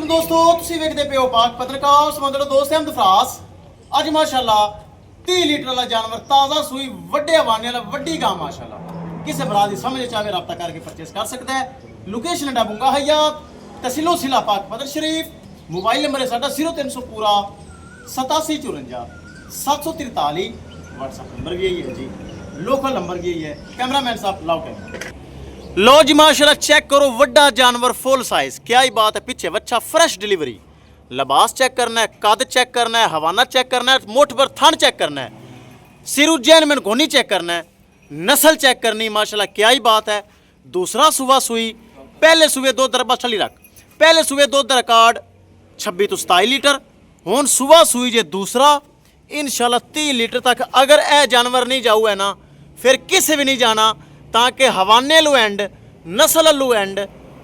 ਦੋਸਤੋ ਤੁਸੀਂ ਵੇਖਦੇ ਪਿਓ ਪਾਕ ਪੱਤਰਕਾਰ ਸਮੁੰਦਰ ਦੋਸਤ ਅਹਿਮਦ ਫਰਾਸ। ਅੱਜ ਮਾਸ਼ਾਅੱਲਾ 30 ਲੀਟਰ ਵਾਲਾ ਜਾਨਵਰ ਤਾਜ਼ਾ ਸੂਈ ਵੱਡੇ ਹਵਾਨੇ ਵਾਲਾ ਵੱਡੀ ਗਾਂ ਮਾਸ਼ਾਅੱਲਾ ਕਿਸੇ ਭਰਾ ਦੀ ਸਮਝ ਚਾਹੇ ਰਾਬਤਾ ਕਰਕੇ ਪਰਚੇਸ ਕਰ ਸਕਦਾ ਹੈ। ਲੋਕੇਸ਼ਨ ਡਾਬੂਗਾ ਹਯਾਤ ਤਹਿਸੀਲੋ ਜ਼ਿਲ੍ਹਾ ਪਾਕ ਪਤਰ ਸ਼ਰੀਫ। मोबाइल नंबर है साडा 0300 पूरा 8754 743। व्हाट्सएप नंबर भी यही है जी, लोकल नंबर भी यही है। कैमरामैन साहब लाओ कैमरा। लो जी माशाल्लाह चेक करो वड्डा जानवर फुल साइज, क्या ही बात है। पीछे बच्चा फ्रेश डिलीवरी, लिबास चेक करना है, कद चेक करना है, हवाना चेक करना है, मोठ पर थन चेक करना है, सिरू जैन में घोनी चेक करना है, नस्ल चेक करनी माशाल्लाह क्या ही बात है। दूसरा सुबह सुई, पहले सुबह दो दर बस छली रख, पहले सुबह दो दर रिकॉर्ड 26 तो 27 लीटर। हुण सुबह सूई जे दूसरा इंशाल्लाह 30 लीटर तक। अगर यह जानवर नहीं जाऊ है ना फिर किसी भी नहीं जाना, ताकि हवाने लू एंड नस्ल अल्लू एंड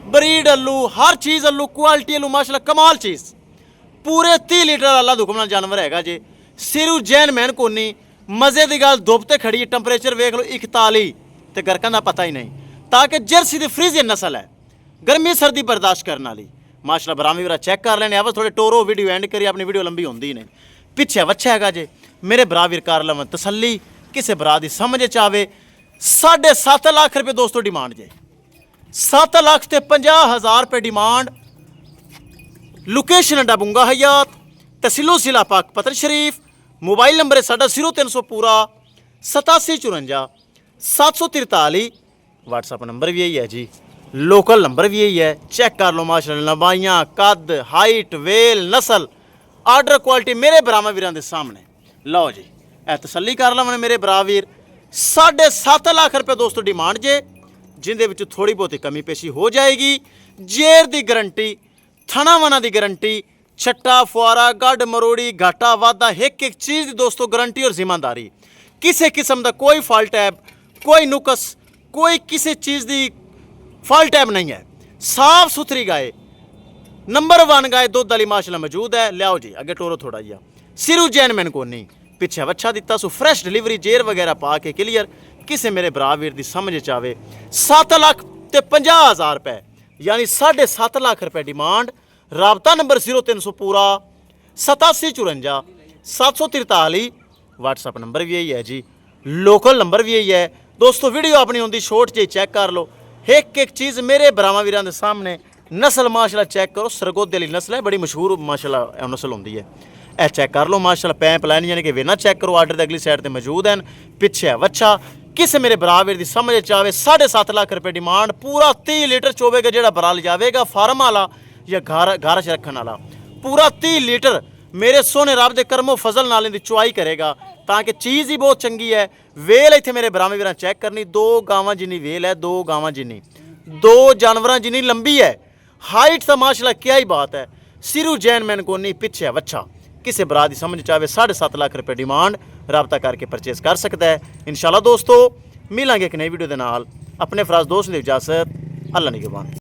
ब्रीड अल्लू हर चीज़ अल्लू क्वालिटी अल्लू माशाल्लाह कमाल चीज़। पूरे 30 लीटर अल्लाह दुखम नाल जानवर हैगा जे। सिरू जैन मैन कोनी मज़े की गल धुप ते खड़ी, टंपरेचर वेख लो 41 ते गरकां दा पता ही नहीं। ताकि जर्सी दी फ्रीजियन नस्ल है, गर्मी सर्दी बर्दाश्त करने वाली माशाल्लाह। बरामी वरा चेक कर लेने आवा थोड़े टोरो वीडियो एंड करी, अपनी वीडियो लंबी होंदी नहीं। पिछे वच्छा हैगा जे मेरे बरा वीर कर लवन तसल्ली, किसी बरा दी समझ च आवे। 7.5 लाख रुपये दोस्तों डिमांड जे, 7 लाख ते 50,000 रुपये डिमांड। लोकेशन डबूंगा हयात तहसीलो जिला पाक पतर शरीफ। मोबाइल नंबर है साडा 0300 पूरा 8754 743। व्हाट्सएप नंबर भी यही है जी, लोकल नंबर भी यही है। चेक कर लो माशाल्लाह लंबाइयाँ, कद, हाइट, वेल, नस्ल, आर्डर क्वालिटी मेरे बरामा वीरां दे सामने। लो जी ए तसल्ली कर लवन मेरे बरा वीर। 7.5 लाख रुपये दोस्तों डिमांड जे, जिंदे विच थोड़ी बहुती कमी पेशी हो जाएगी। जेर दी गारंटी, थना वना दी गारंटी, छट्टा फुआरा गढ़ मरोड़ी घाटा वाधा एक एक चीज़ की दोस्तों गारंटी और जिम्मेदारी। किसी किस्म का कोई फॉल्ट ऐब, कोई नुकस, कोई किसी चीज़ की फॉल्ट ऐब नहीं है। साफ सुथरी गाय, नंबर 1 गाय दुध वाली माशाल्लाह मौजूद है। लियाओ जी अगे टोरो थोड़ा जिहा। सिरू जैन मैन को नहीं पिछे वच्छा दिता सो फ्रैश डिलीवरी जेर वगैरह पा के क्लीयर। किसी मेरे बरा वीर की समझ चावे 7 लाख ते 50,000 रुपये यानी 7.5 लाख रुपये डिमांड। राबता नंबर 0300 पूरा 8754 743। व्हाट्सएप नंबर भी यही है जी, लोकल नंबर भी यही है। दोस्तों वीडियो अपनी होंगी शॉर्ट जी चेक कर लो, एक एक चीज़ मेरे बरामा वीरां दे सामने। नस्ल माशाल्लाह चेक करो, सरगोदे वाली नस्ल है, बड़ी मशहूर माशाल्लाह नस्ल होंदी है। ए चेक कर लो माशाल्लाह, पैंप लाइन यानी कि वेना चेक करो, आर्डर अगली साइड ते मौजूद हैं। पिछे वच्छा किस मेरे बरा वीर दी समझ चावे 7.5 लाख रुपये डिमांड। पूरा 30 लीटर चोवेगा जेड़ा बरा ले जाएगा फार्म वाला या घर च रखने वाला, पूरा 30 लीटर मेरे सोने रब दे करमो फजल नाल दी चुआई करेगा, ताकि चीज़ ही बहुत चंगी है। वेल इत्थे मेरे बरामे वीरां चेक करनी, 2 गावां जिन्नी वेल है, 2 गावां जिन्नी, 2 जानवरां जिन्नी लंबी है। हाइट तो माशाल्लाह क्या ही बात है। सिरू जैन मैन को नहीं पिछे वच्छा। किसी बरा दी समझ चाहे 7.5 लाख रुपये डिमांड, राबता करके परचेस कर सकता है। इंशाल्लाह दोस्तों मिलांगे एक नई वीडियो के नाल। अपने फराज दोस्त ने इजाजत, अल्लाह निगहबान।